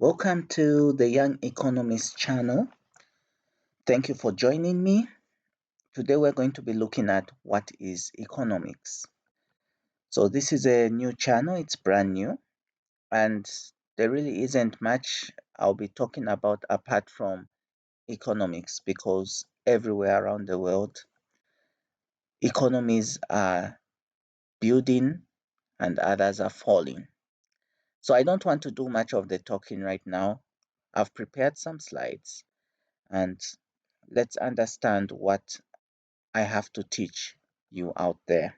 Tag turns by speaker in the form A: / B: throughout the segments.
A: Welcome to the Young Economist channel. Thank you for joining me. Today we're going to be looking at what is economics. So this is a new channel, it's brand new, and there really isn't much I'll be talking about apart from economics because everywhere around the world, economies are building and others are falling. So I don't want to do much of the talking right now. I've prepared some slides and let's understand what I have to teach you out there.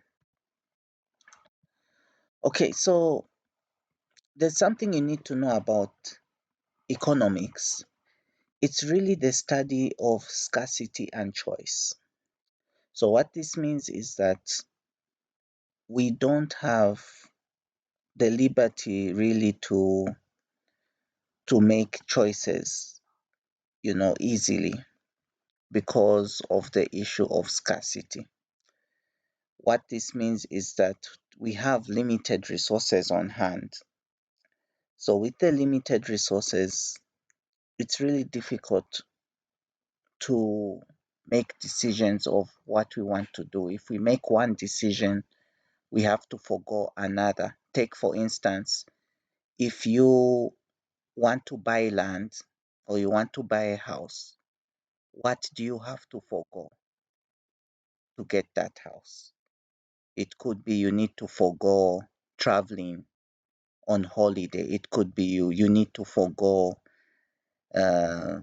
A: Okay, so there's something you need to know about economics. It's really the study of scarcity and choice. So, what this means is that we don't have the liberty really to make choices, easily because of the issue of scarcity. What this means is that we have limited resources on hand. So, with the limited resources, it's really difficult to make decisions of what we want to do. If we make one decision, we have to forego another. Take, for instance, if you want to buy land or you want to buy a house, what do you have to forego to get that house? It could be you need to forego traveling on holiday. It could be you need to forego uh,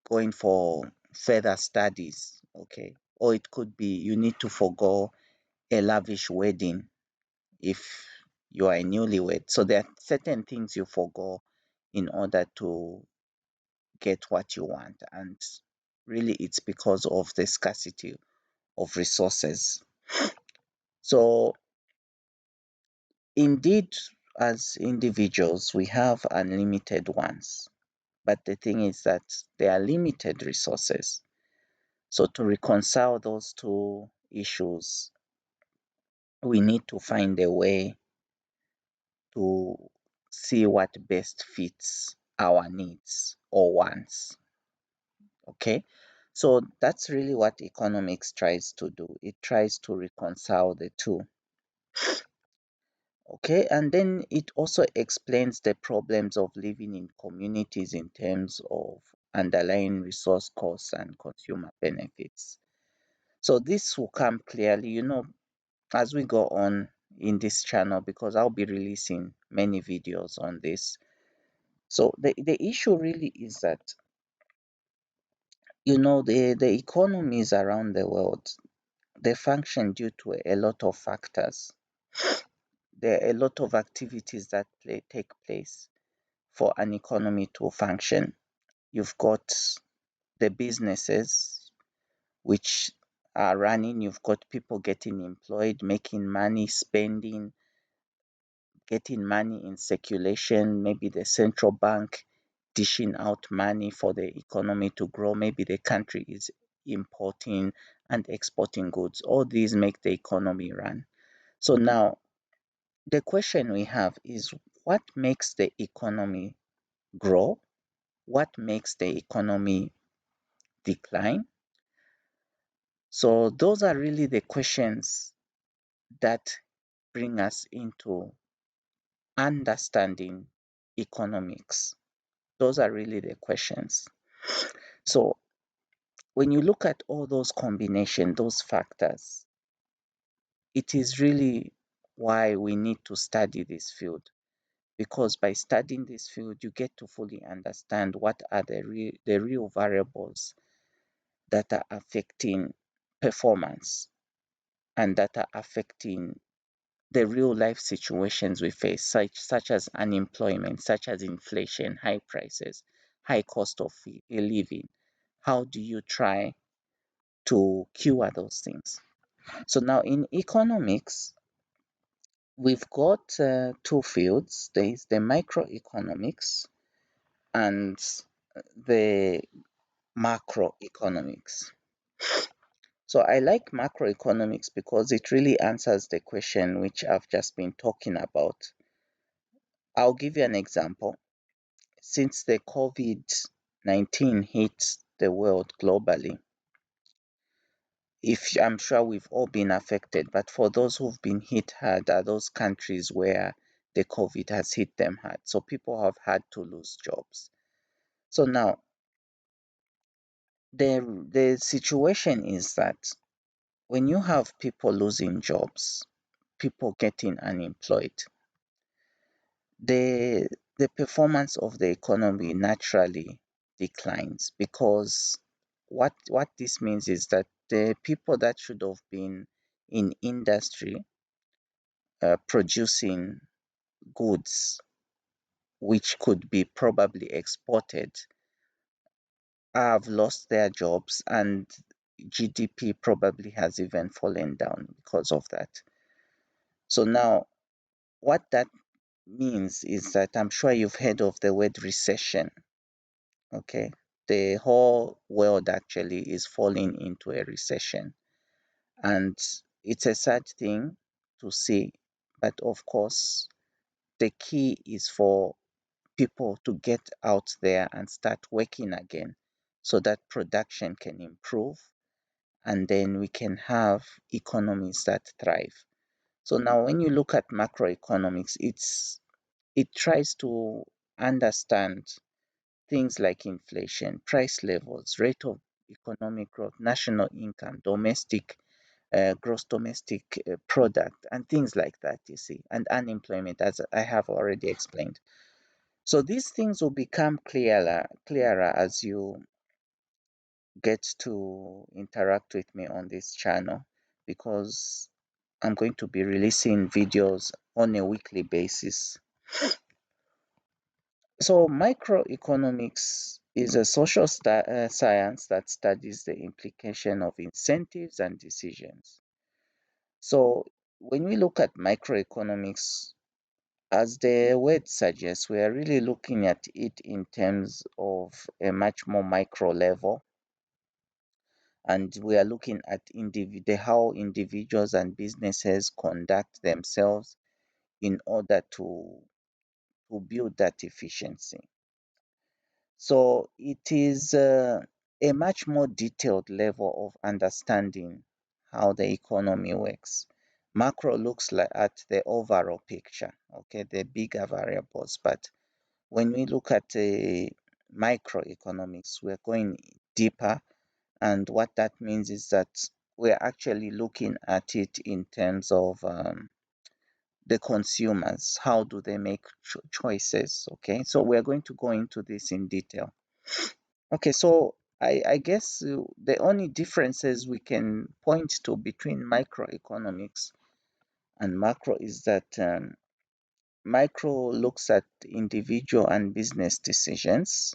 A: going for further studies, okay? Or it could be you need to forego a lavish wedding if you are a newlywed. So there are certain things you forego in order to get what you want. And really, it's because of the scarcity of resources. So, indeed, as individuals, we have unlimited ones. But the thing is that there are limited resources. So, to reconcile those two issues, we need to find a way to see what best fits our needs or wants. Okay, so that's really what economics tries to do. It tries to reconcile the two. Okay, and then it also explains the problems of living in communities in terms of underlying resource costs and consumer benefits. So this will come clearly, as we go on in this channel because I'll be releasing many videos on this. So the issue really is that the economies around the world, they function due to a lot of factors. There are a lot of activities that take place for an economy to function. You've got the businesses which are running, you've got people getting employed, making money, spending, getting money in circulation, maybe the central bank dishing out money for the economy to grow, maybe the country is importing and exporting goods. All these make the economy run. So now the question we have is what makes the economy grow? What makes the economy decline? So those are really the questions that bring us into understanding economics. Those are really the questions. So when you look at all those combinations, those factors, it is really why we need to study this field. Because by studying this field, you get to fully understand what are the real variables that are affecting performance and that are affecting the real life situations we face, such as unemployment, such as inflation, high prices, high cost of living. How do you try to cure those things? So now in economics, we've got two fields. There is the microeconomics and the macroeconomics. So I like macroeconomics because it really answers the question which I've just been talking about. I'll give you an example. since the COVID-19 hit the world globally, if I'm sure we've all been affected, but for those who've been hit hard are those countries where the COVID has hit them hard. So people have had to lose jobs. So now the situation is that when you have people losing jobs, people getting unemployed, the the performance of the economy naturally declines, because what this means is that the people that should have been in industry producing goods which could be probably exported have lost their jobs, and GDP probably has even fallen down because of that. So now what that means is that I'm sure you've heard of the word recession. Okay, the whole world actually is falling into a recession, and it's a sad thing to see, but of course the key is for people to get out there and start working again so that production can improve, and then we can have economies that thrive. So now when you look at macroeconomics, it tries to understand things like inflation, price levels, rate of economic growth, national income, domestic gross domestic product, and things like that, you see, and unemployment, as I have already explained. So these things will become clearer as you get to interact with me on this channel, because I'm going to be releasing videos on a weekly basis. So microeconomics is a social science that studies the implication of incentives and decisions. So when we look at microeconomics, as the word suggests, we are really looking at it in terms of a much more micro level, and we are looking at how individuals and businesses conduct themselves in order to build that efficiency. So it is a much more detailed level of understanding how the economy works. Macro looks like at the overall picture, okay, the bigger variables. But when we look at microeconomics, we're going deeper. And what that means is that we're actually looking at it in terms of the consumers. How do they make choices? Okay, so we're going to go into this in detail. Okay, so I guess the only differences we can point to between microeconomics and macro is that micro looks at individual and business decisions,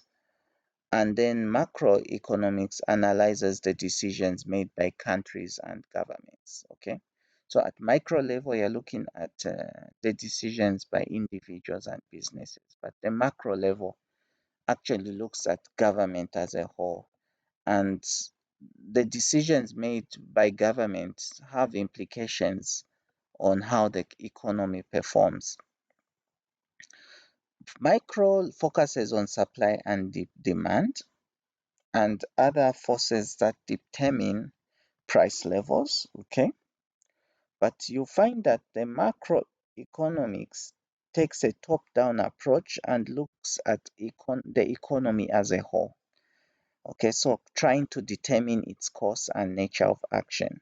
A: and then macroeconomics analyzes the decisions made by countries and governments. Okay, so at micro level, you're looking at the decisions by individuals and businesses, but the macro level actually looks at government as a whole, and the decisions made by governments have implications on how the economy performs. Micro focuses on supply and demand and other forces that determine price levels. Okay, but you find that the macroeconomics takes a top-down approach and looks at the economy as a whole. Okay, so trying to determine its course and nature of action.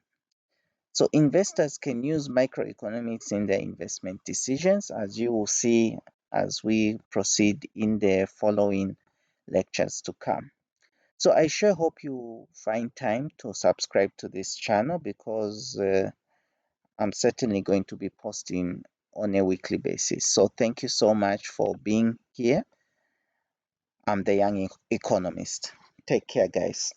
A: So investors can use microeconomics in their investment decisions, as you will see as we proceed in the following lectures to come. So I sure hope you find time to subscribe to this channel, because I'm certainly going to be posting on a weekly basis. So thank you so much for being here. I'm the Young Economist. Take care, guys.